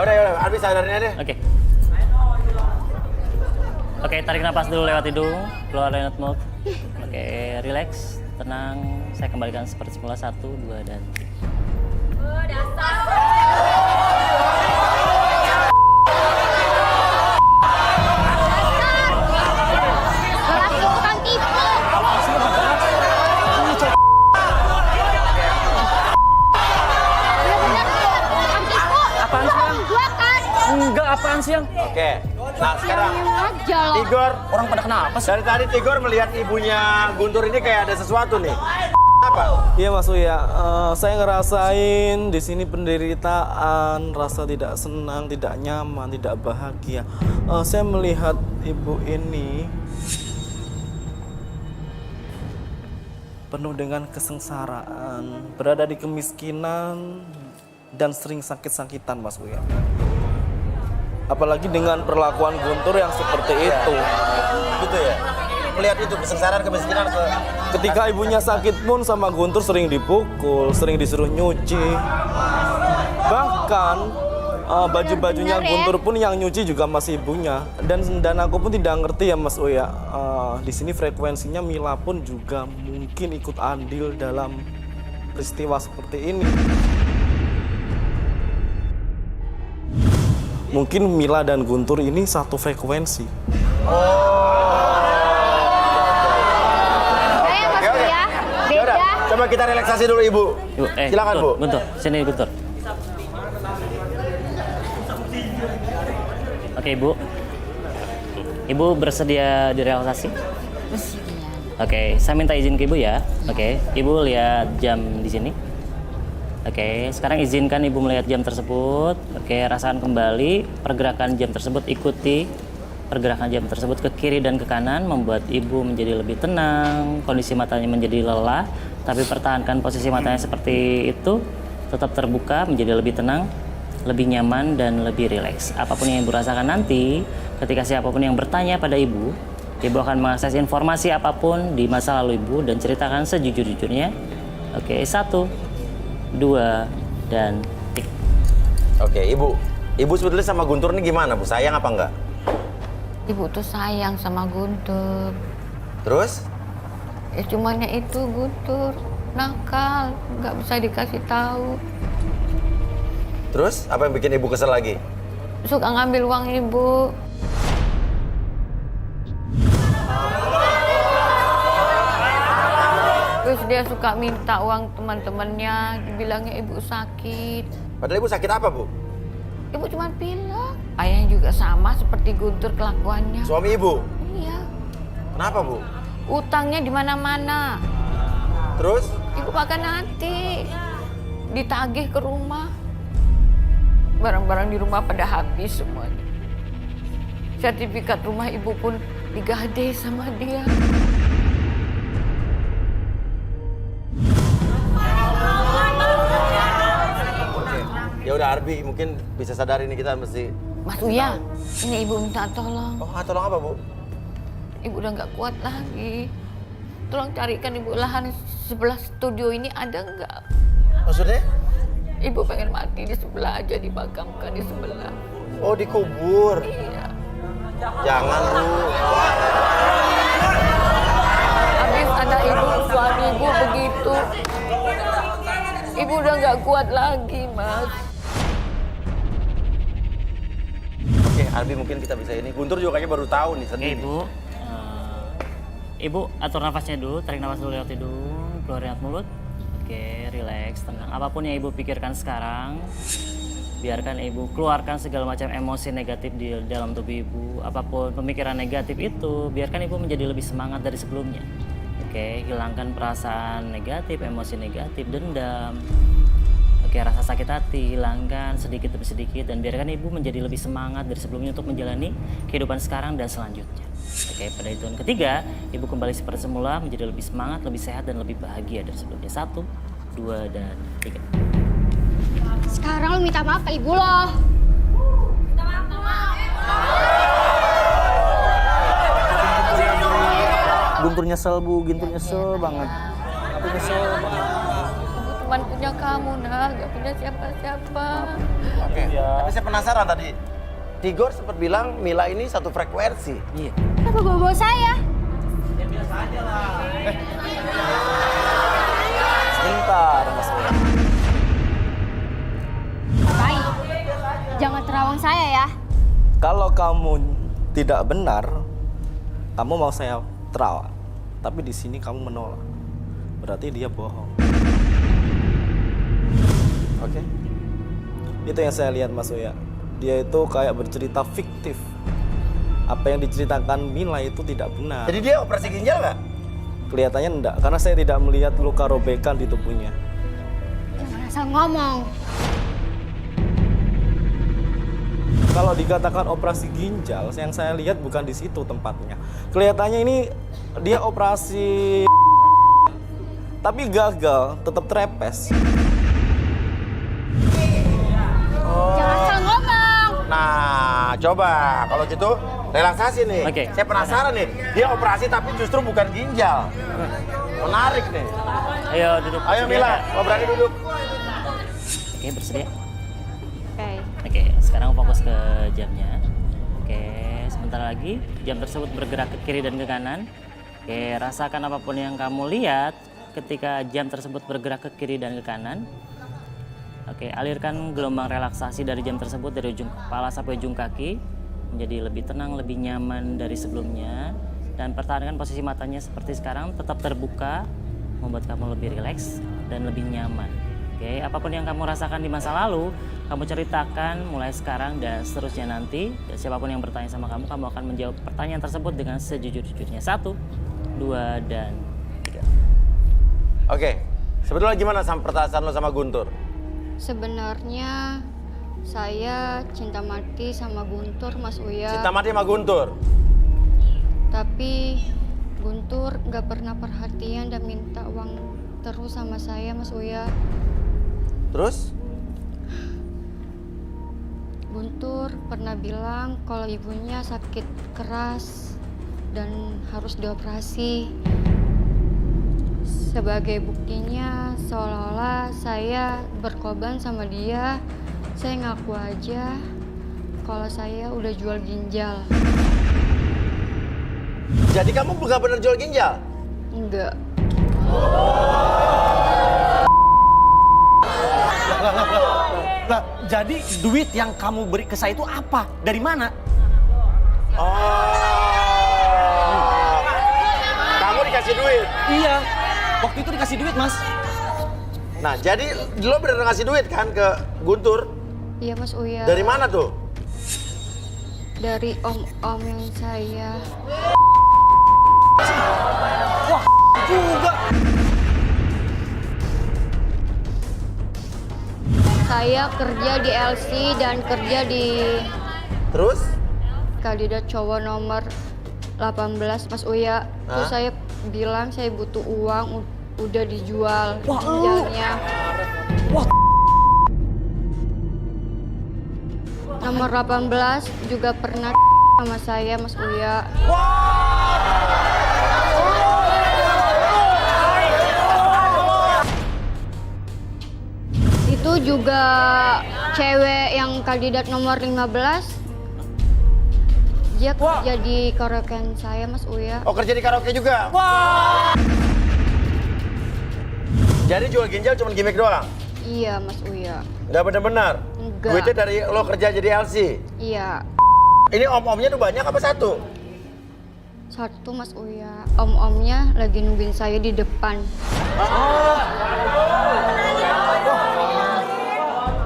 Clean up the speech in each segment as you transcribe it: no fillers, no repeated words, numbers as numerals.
udah, Arbi sadarin aja deh. Oke, tarik napas dulu lewat hidung, keluar lewat mulut. Oke, relax, tenang. Saya kembalikan seperti semula, 1, 2, dan 3. Enggak, apaan sih yang? Oke, nah sekarang Aja loh. Tigor, Orang pada kenapa sih? dari tadi Tigor melihat ibunya Guntur ini kayak ada sesuatu nih. Apa? Iya Mas Uya, saya ngerasain di sini penderitaan, rasa tidak senang, tidak nyaman, tidak bahagia. Saya melihat ibu ini penuh dengan kesengsaraan, berada di kemiskinan dan sering sakit-sakitan Mas Uya. Apalagi dengan perlakuan Guntur yang seperti itu. Gitu ya? Melihat itu kesengsaraan, kemiskinan Ketika ibunya sakit pun sama Guntur sering dipukul, sering disuruh nyuci. Bahkan baju-bajunya Guntur pun yang nyuci juga masih ibunya. Dan aku pun tidak ngerti ya Mas Uya. Di sini frekuensinya Mila pun juga mungkin ikut andil dalam peristiwa seperti ini. Mungkin Mila dan Guntur ini satu frekuensi. Beda. Coba kita relaksasi dulu Ibu. Silakan Guntur, Bu. Guntur, sini Guntur. Oke Ibu. Ibu bersedia direlaksasi? Oke, saya minta izin ke Ibu ya. Oke, Ibu lihat jam di sini. Oke, sekarang izinkan Ibu melihat jam tersebut. Oke, rasakan kembali pergerakan jam tersebut, ikuti pergerakan jam tersebut ke kiri dan ke kanan, membuat Ibu menjadi lebih tenang, kondisi matanya menjadi lelah, tapi pertahankan posisi matanya seperti itu, tetap terbuka, menjadi lebih tenang, lebih nyaman, dan lebih rileks. Apapun yang Ibu rasakan nanti, ketika siapapun yang bertanya pada Ibu, Ibu akan mengakses informasi apapun di masa lalu Ibu dan ceritakan sejujur-jujurnya. Oke, 1, 2, dan 3. Oke, Ibu. Ibu sebetulnya sama Guntur ini gimana, Bu? Sayang apa enggak? Ibu tuh sayang sama Guntur. Terus? Ya cumanya itu Guntur nakal, nggak bisa dikasih tahu. Terus apa yang bikin Ibu kesel lagi? Suka ngambil uang Ibu. Terus dia suka minta uang teman-temannya, dibilangnya Ibu sakit. Padahal Ibu sakit apa, Bu? Ibu cuma bilang, ayahnya juga sama seperti Guntur kelakuannya. Suami Ibu? Iya. Kenapa, Bu? Utangnya di mana-mana. Terus? Ibu makan nanti ditagih ke rumah. Barang-barang di rumah pada habis semuanya. Sertifikat rumah Ibu pun digade sama dia. Ya udah Arbi, mungkin bisa sadar ini kita mesti. Mas Uya, ini Ibu minta tolong. Oh, tolong apa, Bu? Ibu udah nggak kuat lagi. Tolong carikan Ibu lahan sebelah studio ini ada nggak? Maksudnya? Ibu pengen mati di sebelah aja, dimakamkan di sebelah. Oh, dikubur. Iya. Jangan, Bu. Habis anak Ibu, suami Ibu begitu. Ibu udah nggak kuat lagi, Mas. Oke, Arbi mungkin kita bisa ini. Guntur juga kayaknya baru tahu nih, Oke sedih. Ibu, Ibu atur nafasnya dulu, tarik nafas dulu lewat hidung, keluar lewat mulut. Oke, relax, tenang. Apapun yang Ibu pikirkan sekarang, biarkan Ibu keluarkan segala macam emosi negatif di dalam tubuh Ibu. Apapun pemikiran negatif itu, biarkan Ibu menjadi lebih semangat dari sebelumnya. Oke, hilangkan perasaan negatif, emosi negatif, dendam. Oke, rasa sakit hati, hilangkan sedikit demi sedikit dan biarkan Ibu menjadi lebih semangat dari sebelumnya untuk menjalani kehidupan sekarang dan selanjutnya. Oke, pada hitungan ketiga, Ibu kembali seperti semula menjadi lebih semangat, lebih sehat dan lebih bahagia dari sebelumnya. 1, 2, dan 3. Sekarang lu minta maaf ke ibu lo. Guntur nyesel Bu, Guntur nyesel banget. Aku nyesel banget. Ibu cuman punya kamu, nak. Gak punya siapa-siapa. Oke, tapi saya penasaran tadi. Tigor sempat bilang Mila ini satu frekuensi. Iya. Kenapa bawa saya? Sebentar, Mas Uya. Baik, jangan terawang saya ya. Kalau kamu tidak benar, kamu mau saya terawang. Tapi di sini kamu menolak. Berarti dia bohong. Oke? Itu yang saya lihat, Mas Uya. Dia itu kayak bercerita fiktif. Apa yang diceritakan Mila itu tidak benar. Jadi dia operasi ginjal nggak? Kelihatannya enggak, karena saya tidak melihat luka robekan di tubuhnya. Jangan asal ngomong. Kalau dikatakan operasi ginjal, yang saya lihat bukan di situ tempatnya. Kelihatannya ini dia operasi tapi gagal, tetap trepes. Jangan asal ngomong. Nah, coba kalau gitu relaksasi nih. Oke. Saya penasaran nih, dia operasi tapi justru bukan ginjal. Menarik nih. Ayo duduk. Ayo Mila, mau berani duduk. Oke, bersedia. Oke. Oke, sekarang fokus ke jamnya. Oke, sebentar lagi jam tersebut bergerak ke kiri dan ke kanan. Oke, rasakan apapun yang kamu lihat ketika jam tersebut bergerak ke kiri dan ke kanan. Oke, alirkan gelombang relaksasi dari jam tersebut dari ujung kepala sampai ujung kaki menjadi lebih tenang, lebih nyaman dari sebelumnya. Dan pertahankan posisi matanya seperti sekarang, tetap terbuka, membuat kamu lebih rileks dan lebih nyaman. Oke, apapun yang kamu rasakan di masa lalu, kamu ceritakan mulai sekarang dan seterusnya nanti. Dan siapapun yang bertanya sama kamu, kamu akan menjawab pertanyaan tersebut dengan sejujur-jujurnya. 1, 2, dan 3. Oke, sebetulnya gimana sama pertasan lo sama Guntur? Sebenarnya saya cinta mati sama Guntur, Mas Uya. Cinta mati sama Guntur? Tapi Guntur nggak pernah perhatian dan minta uang terus sama saya, Mas Uya. Terus? Guntur pernah bilang kalau ibunya sakit keras dan harus dioperasi. Sebagai buktinya, seolah-olah saya berkorban sama dia. Saya ngaku aja kalau saya udah jual ginjal. Jadi kamu nggak bener jual ginjal? Enggak. Nah, jadi duit yang kamu beri ke saya itu apa? Dari mana? Oh, kamu dikasih duit? Iya, waktu itu dikasih duit, Mas. Nah, jadi lo bener ngasih duit kan ke Guntur? Iya, Mas Uya. Dari mana tuh? Dari om-om yang saya. Juga. Saya kerja di LC dan kerja di Terus? kandidat cowok nomor 18, Mas Uya. Terus Hah? saya bilang saya butuh uang, udah dijual Wah, lu. ginjalnya. Wah. Nomor 18 juga pernah sama saya, Mas Uya. Itu juga cewek yang kandidat nomor 15. Dia kerja di karaokean saya, Mas Uya. Oh, kerja di karaoke juga? Jadi jual ginjal cuma gimmick doang? Iya, Mas Uya. Nggak bener-bener? Enggak. Duitnya dari lo kerja jadi LC? Iya. Ini om-omnya tuh banyak apa satu? Satu, Mas Uya. Om-omnya lagi nungguin saya di depan.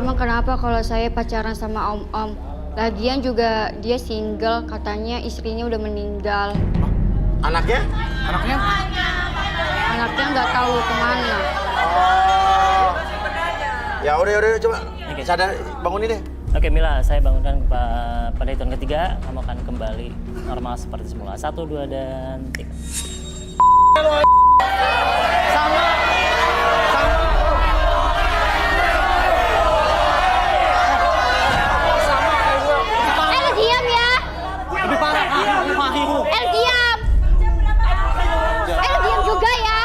Emang kenapa kalau saya pacaran sama om-om? Lagian juga dia single, katanya istrinya udah meninggal. Anaknya? Anaknya? Anaknya nggak tahu kemana. Oh. Ya udah coba. Oke. Sadar, bangunin deh. Oke Mila, saya bangunkan pada hitungan ketiga, kamu akan kembali normal seperti semula. 1, 2, dan 3. El diam ya! Lebih parah kamu, Mahimu. El diam! El diam juga ya!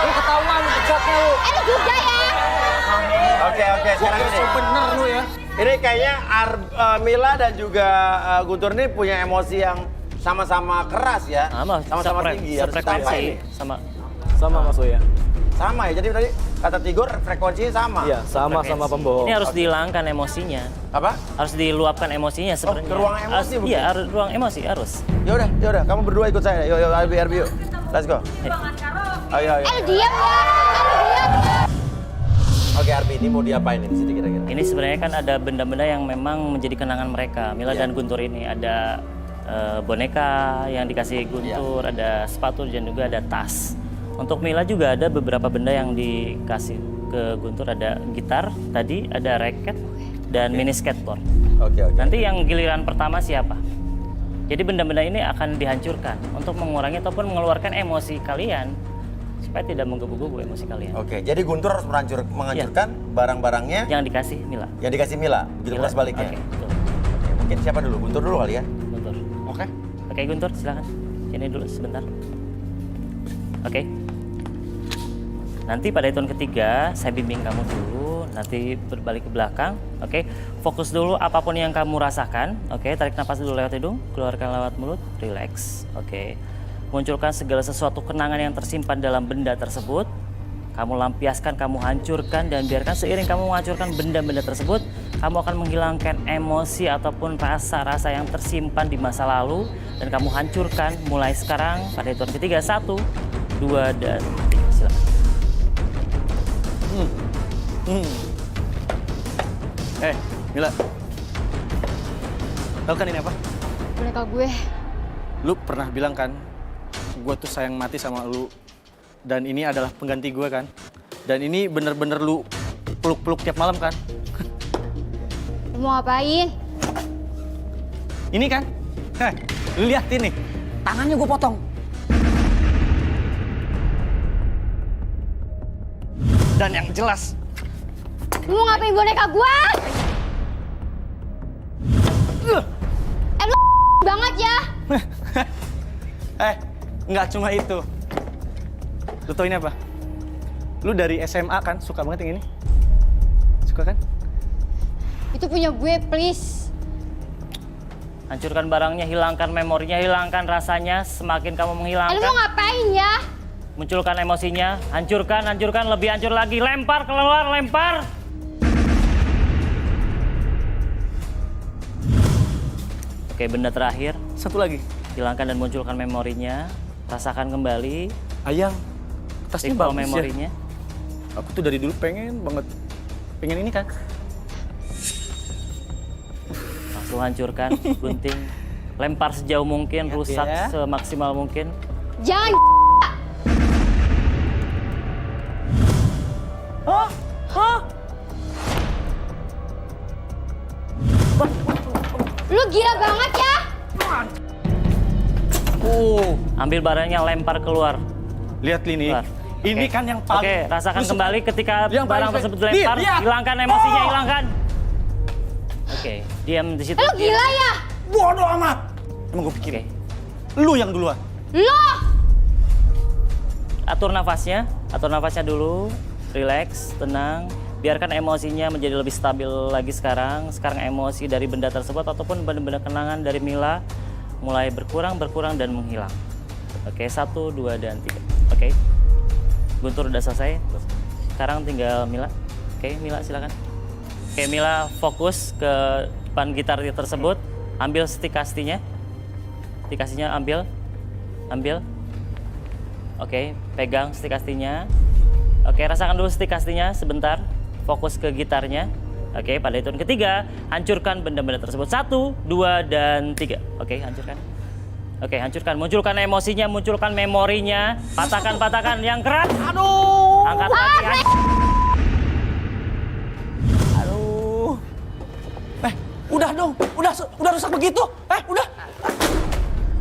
Lu ketahuan, lu pecatnya lu. El juga ya! kayaknya Mila dan juga Guntur ini punya emosi yang sama-sama keras ya. Sama-sama tinggi. Harus ditambah ini. Sama Mas Uya. Sama ya, jadi tadi kata Tigor frekuensinya sama. Iya, sama pembohong. Ini harus dihilangkan emosinya. Apa? Harus diluapkan emosinya sebenarnya. ke ruang emosi mungkin? Iya, ruang emosi harus. Yaudah, kamu berdua ikut saya. Yuk, Arbi yuk. Let's go. Ayo. Diam ya. Oke, Arbi, ini mau diapain ini sini kira-kira? Ini sebenarnya kan ada benda-benda yang memang menjadi kenangan mereka. Mila dan Guntur ini ada boneka yang dikasih Guntur, ada sepatu dan juga ada tas. Untuk Mila juga ada beberapa benda yang dikasih ke Guntur, ada gitar tadi, ada raket dan mini skateboard. Oke. Nanti yang giliran pertama siapa? Jadi benda-benda ini akan dihancurkan untuk mengurangi ataupun mengeluarkan emosi kalian supaya tidak menggebu-gebu emosi kalian. Oke, jadi Guntur harus menghancurkan barang-barangnya Yang dikasih Mila. yang dikasih Mila, begitu pula sebaliknya. Oke, betul. Mungkin siapa dulu? Guntur dulu kali ya? Guntur. Oke. Oke, Guntur, silakan. Sini dulu sebentar. Oke. Nanti pada hitungan ketiga, saya bimbing kamu dulu, nanti berbalik ke belakang. Oke, fokus dulu apapun yang kamu rasakan. Oke, tarik nafas dulu lewat hidung, keluarkan lewat mulut, relax. Oke, munculkan segala sesuatu kenangan yang tersimpan dalam benda tersebut. Kamu lampiaskan, kamu hancurkan, dan biarkan seiring kamu menghancurkan benda-benda tersebut, kamu akan menghilangkan emosi ataupun rasa-rasa yang tersimpan di masa lalu, dan kamu hancurkan mulai sekarang pada hitungan ketiga. 1, 2, dan 3. Silakan. Mila. Tahu kan ini apa? Boneka gue. Lu pernah bilang kan, gue tuh sayang mati sama lu. Dan ini adalah pengganti gue kan. Dan ini bener-bener lu peluk-peluk tiap malam kan. Lu mau ngapain? Ini kan, lu lihat ini, tangannya gue potong. Dan yang jelas, Lu mau ngapain boneka gue? Lu banget ya. nggak cuma itu. Lu tau ini apa? Lu dari SMA kan suka banget yang ini? Suka kan? Itu punya gue, please. Hancurkan barangnya, hilangkan memorinya, hilangkan rasanya. Semakin kamu Lu menghilangkan, mau ngapain ya? munculkan emosinya. Hancurkan, lebih hancur lagi. Lempar, keluar, lempar. Oke, benda terakhir. Satu lagi. Hilangkan dan munculkan memorinya. Rasakan kembali. Ayang, tasnya Recall bagus memorinya. ya. Aku tuh dari dulu pengen banget. Pengen ini kan? Langsung hancurkan, gunting. Lempar sejauh mungkin, rusak ya. semaksimal mungkin. Jangan. Lu gila banget ya? Ambil barangnya, lempar keluar. Lihat Lini. Keluar. Ini Oke. kan yang paling... Oke, rasakan Lu kembali ketika Yang barang paling- tersebut dilempar. Lihat. Hilangkan emosinya, hilangkan. Oke, diam di situ. Lu gila ya? Bodoh amat. Emang gue Oke, pikirin. Lu yang duluan. Lu! atur nafasnya dulu. Relax, tenang. Biarkan emosinya menjadi lebih stabil lagi sekarang. Sekarang emosi dari benda tersebut ataupun benda-benda kenangan dari Mila mulai berkurang dan menghilang. Oke, 1, 2, dan 3. Oke, Guntur udah selesai. Sekarang tinggal Mila. Oke, Mila silakan. Oke, Mila fokus ke depan gitar tersebut. Ambil stick kastinya. Stick kastinya ambil. Oke, pegang stick kastinya. Oke, rasakan dulu stick kastinya sebentar. Fokus ke gitarnya. Oke, pada hitungan ketiga, hancurkan benda-benda tersebut. 1, 2, dan 3. Oke, hancurkan. Oke, hancurkan. Munculkan emosinya, munculkan memorinya. Patahkan yang keras. Aduh. Angkat lagi. Aduh. Udah dong. Udah rusak begitu. Udah.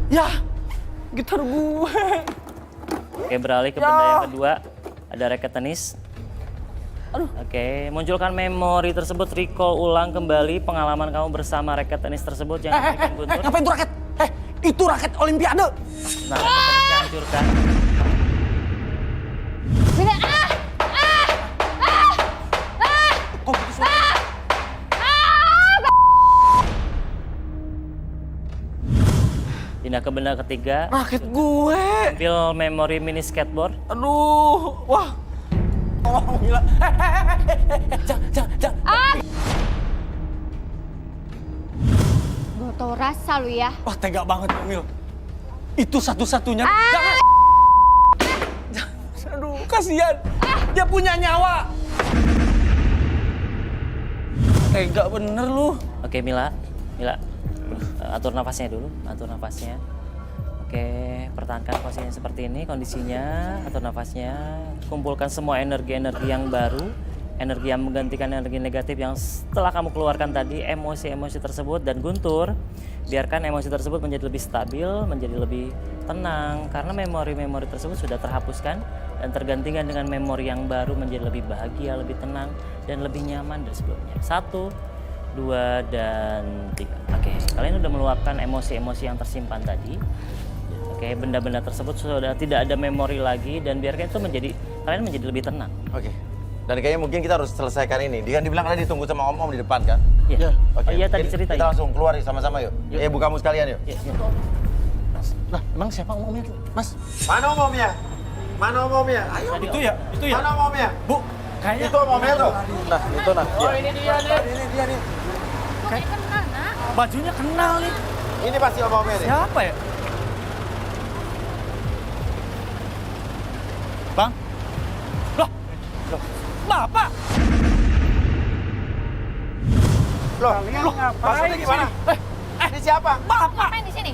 Ya. Gitar gue. Oke, beralih ke benda yang kedua. Ada raket tenis. Oke, munculkan memori tersebut, recall ulang kembali pengalaman kamu bersama raket tenis tersebut yang diberikan Guntur. Ngapain tuh raket? Itu raket Olimpiade. Nah, raket tenisnya hancurkan. Bener, Kok gitu suara? Pindah ke benda ketiga. Rakit gue. Ambil memori mini skateboard. Aduh, wah. Tolong Mila. Jangan. Gue tau rasa lu ya. Wah, tega banget Mil. Itu satu-satunya. Jangan. Aduh, kasihan. Dia punya nyawa. Tega bener lu. Oke, Mila. Atur nafasnya dulu, atur nafasnya. Oke, pertahankan posisinya seperti ini, kondisinya, atur nafasnya. Kumpulkan semua energi-energi yang baru, energi yang menggantikan energi negatif yang setelah kamu keluarkan tadi, emosi-emosi tersebut. Dan Guntur, biarkan emosi tersebut menjadi lebih stabil, menjadi lebih tenang. Karena memori-memori tersebut sudah terhapuskan dan tergantikan dengan memori yang baru menjadi lebih bahagia, lebih tenang, dan lebih nyaman dari sebelumnya. 1, 2, dan 3. Oke, kalian udah meluapkan emosi-emosi yang tersimpan tadi. Oke, benda-benda tersebut sudah tidak ada memori lagi dan biarkan itu kalian menjadi lebih tenang. Oke. Dan kayaknya mungkin kita harus selesaikan ini. Dia kan dibilang tadi ditunggu sama om-om di depan kan? Iya. Oke. Oh iya tadi cerita. Kita langsung keluar sama-sama yuk. Ibu kamu sekalian yuk. Iya. Nah, emang siapa omongnya, Mas? Mana om-omnya? Mana om-omnya? Ayo. Itu ya. Mana om-omnya? Bu, kayaknya Itu om-omnya tuh. Nah, itu nah. Oh ini dia nih. bajunya kenal nih. Ini pasti om-omnya nih. Siapa ya? Bang? Loh, Bapak? Loh, maksudnya gimana? Ini siapa? Bapak? Ngapain di sini?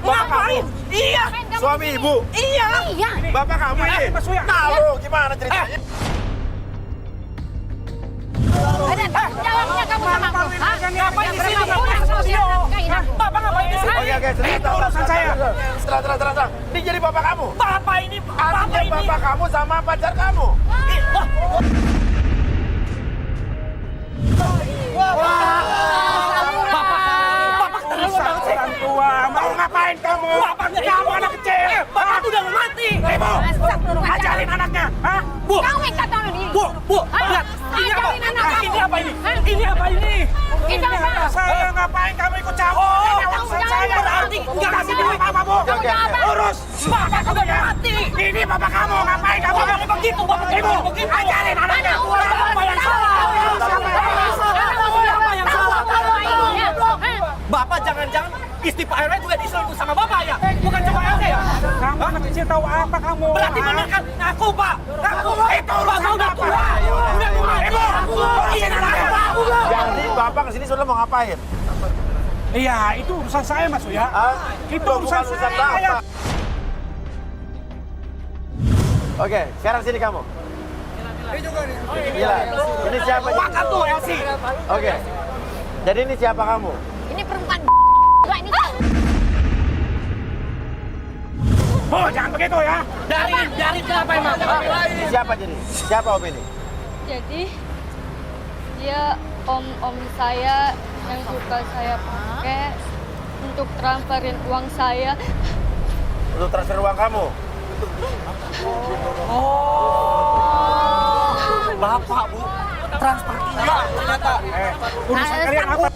Ngapain? Iya. Ngapain kamu Suami di sini? ibu. Iya. Iya. Bapak kamu ini. Nah, lu gimana ceritanya? Ada tanggung jawabnya kamu sama aku. Hah? Ngapain di sini? Pulang kau dia nafkahin aku. Bapak ngapain di sini? Oke, Itu urusan saya. Terang. Ini jadi bapak kamu. Bapak ini, Artinya bapak kamu sama pacar kamu. Orang tua, mau ngapain kamu? Kamu anak kecil. Bapak udah mau mati. Ibu, ajarin anaknya. Hah? Bu, Kau yang kata orang ini. Bu, lihat. Ini apa? Ajarin anak kamu. Ini apa ini? Hah? Ini apa ini? Itu apa? Saya ngapain kamu ikut campur? Ini urusan saya berarti. Nggak kasih duit apa, Bu? Urus. Bapak kamu udah mati. Ini bapak kamu. Ngapain kamu? Begitu, Bapak. Ibu, ajarin anaknya. Siapa yang salah? Siapa yang salah? Bapak jangan-jangan istri Pak RW juga diselingkuh sama Bapak ya? Bukan cuma RW ya? Kamu anak kecil tahu apa kamu? Berarti benar kan? Ngaku Pak! Ngaku! Itu urusan udah tua! Udah tua! Ibu! Izin anaknya! Jadi bapak kesini sudah mau ngapain? Iya, itu urusan saya Mas Uya. Itu urusan saya. Oke, sekarang sini kamu. Gila. Ini siapa? Makan tuh Elsie! Oke. Jadi ini siapa kamu? Ini perempuan dua ini. Oh, jangan begitu ya! Dari kenapa emang? Ini siapa jadi? Siapa om ini? Jadi dia om saya yang suka saya pakai untuk transferin uang saya. Untuk transfer uang kamu? Bapak, Bu. Transfer iya ternyata. Urusan kalian apa?